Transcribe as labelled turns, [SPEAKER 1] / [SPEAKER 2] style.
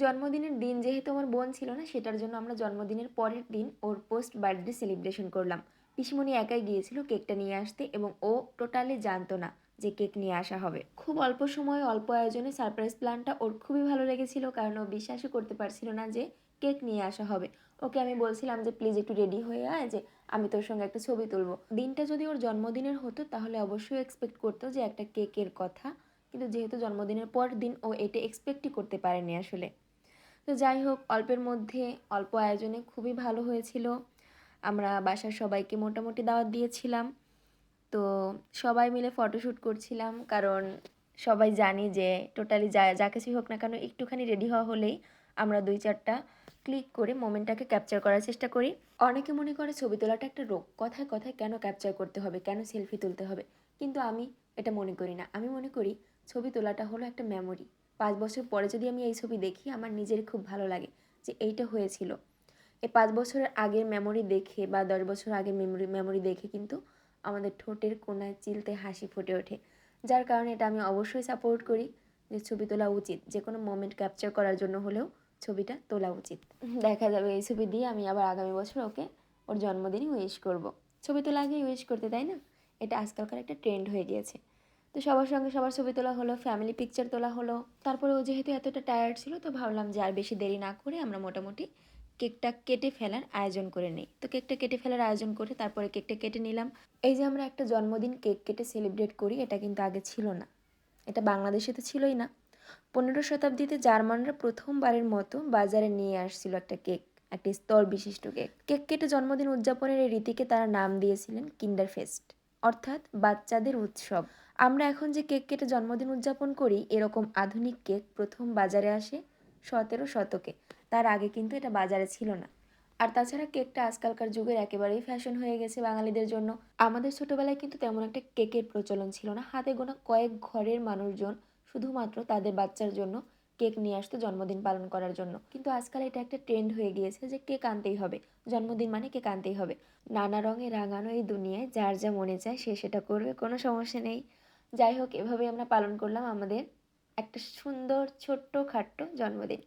[SPEAKER 1] জন্মদিনের দিন যেহেতু আমার বোন ছিল না, সেটার জন্য আমরা জন্মদিনের পরের দিন ওর পোস্ট বার্থডে সেলিব্রেশন করলাম। পিসিমণি একাই গিয়েছিল কেকটা নিয়ে আসতে এবং ও টোটালি জানতো না যে কেক নিয়ে আসা হবে। খুব অল্প সময়ে অল্প আয়োজনে সারপ্রাইজ প্ল্যানটা ওর খুবই ভালো লেগেছিল, কারণ ও বিশ্বাসই করতে পারছিল না যে কেক নিয়ে আসা হবে। ওকে আমি বলছিলাম যে প্লিজ একটু রেডি হয়ে আয়, যে আমি তোর সঙ্গে একটা ছবি তুলবো। দিনটা যদি ওর জন্মদিনের হতো তাহলে অবশ্যই এক্সপেক্ট করতো যে একটা কেকের কথা, কিন্তু যেহেতু জন্মদিনের পর দিন ও এটা এক্সপেক্টই করতে পারেনি আসলে। তো যাই হোক, অল্পের মধ্যে অল্প আয়োজনে খুবই ভালো হয়েছিল। আমরা বাসার সবাইকে মোটামুটি দাওয়াত দিয়েছিলাম। তো সবাই মিলে ফটোশ্যুট করছিলাম, কারণ সবাই জানি যে টোটালি যা কিছুই হোক না কেন একটুখানি রেডি হওয়া হলেই আমরা 2-4টা ক্লিক করে মোমেন্টটাকে ক্যাপচার করার চেষ্টা করি। অনেকে মনে করে ছবি তোলাটা একটা রোগ, কথায় কথায় কেন ক্যাপচার করতে হবে, কেন সেলফি তুলতে হবে, কিন্তু আমি এটা মনে করি না। আমি মনে করি ছবি তোলাটা হলো একটা মেমোরি। 5 বছর পরে যদি আমি এই ছবি দেখি, আমার নিজেরই খুব ভালো লাগে যে এইটা হয়েছিল। এই 5 বছরের আগের মেমোরি দেখে বা 10 বছর আগের মেমোরি দেখে কিন্তু আমাদের ঠোঁটের কোণায় চিলতে হাসি ফুটে ওঠে। যার কারণে এটা আমি অবশ্যই সাপোর্ট করি যে ছবি তোলা উচিত, যে কোনো মোমেন্ট ক্যাপচার করার জন্য হলেও ছবিটা তোলা উচিত। দেখা যাবে এই ছবি দিয়ে আমি আবার আগামী বছর ওকে ওর জন্মদিনে উইশ করব। ছবি তোলা আগেই উইশ করতে, তাই না? এটা আজকালকার একটা ট্রেন্ড হয়ে গিয়েছে। তো সবার সঙ্গে সবার ছবি তোলা হলো, ফ্যামিলি পিকচার তোলা হলো। তারপরে ও যেহেতু এতটা টায়ার্ড ছিল, তো ভাবলাম যে আর বেশি দেরি না করে আমরা মোটামুটি কেকটা কেটে ফেলার আয়োজন করে নিই। তো কেকটা কেটে ফেলার আয়োজন করে তারপরে কেকটা কেটে নিলাম। এই যে আমরা একটা জন্মদিন কেক কেটে সেলিব্রেট করি, এটা কিন্তু আগে ছিল না। এটা বাংলাদেশে তো ছিলই না। 15 শতাব্দীতে জার্মানরা প্রথমবারের মতো বাজারে নিয়ে আসছিল একটা কেক, একটা স্তর বিশিষ্ট কেক। কেক কেটে জন্মদিন উদযাপনের এই রীতিকে তারা নাম দিয়েছিলেন কিন্ডার ফেস্ট, অর্থাৎ বাচ্চাদের উৎসব। আমরা এখন যে কেক কেটে জন্মদিন উদযাপন করি, এরকম আধুনিক কেক প্রথম বাজারে আসে 17 শতকে। তার আগে কিন্তু এটা বাজারে ছিল না। আর তাছাড়া কেকটা আজকালকার যুগের একেবারেই ফ্যাশন হয়ে গেছে বাঙালিদের জন্য। আমাদের ছোটোবেলায় কিন্তু তেমন একটা কেকের প্রচলন ছিল না। হাতে গোনা কয়েক ঘরের মানুষজন শুধুমাত্র তাদের বাচ্চার জন্য কেক নিয়ে আসতো জন্মদিন পালন করার জন্য। কিন্তু আজকাল এটা একটা ট্রেন্ড হয়ে গিয়েছে যে কেক আনতেই হবে, জন্মদিন মানে কেক আনতেই হবে। নানা রঙে রাঙানো এই দুনিয়ায় যার যা মনে চায় সে সেটা করবে, কোনো সমস্যা নেই। যাই হোক, এভাবেই আমরা পালন করলাম আমাদের একটা সুন্দর ছোট্ট খাট্ট জন্মদিন।